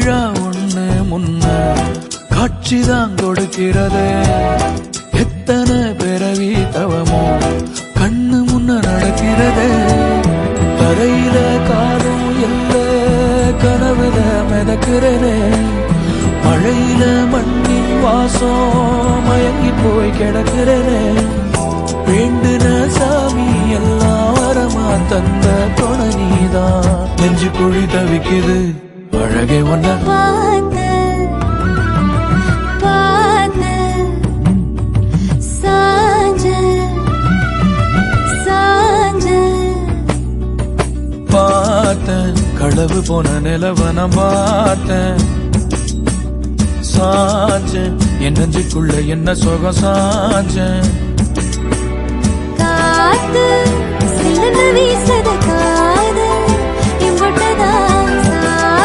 விழா ஒண்ணு முன்ன காட்சிதான் கொடுக்கிறது. எத்தனை பிறவி தவமோ கண்ணு முன்ன நடக்கிறது. தரையில காரும் எல்ல கனவுல மிதக்கிறனே. மழையில மண்ணின் வாசம் மயங்கி போய் கிடக்கிறனே. வேண்டுன சாமி எல்லாம் வரமா தந்த துணை நீதான். நெஞ்சு குழி தவிக்குது அழகே ஒன்ன பார்த்தேன். களவு போன நிலவன பார்த்தேன். சாஞ்சேன் என் நெஞ்சுக்குள்ள என்ன சுகம் சாஞ்சேன். காத்து சில்லுன்னு வீச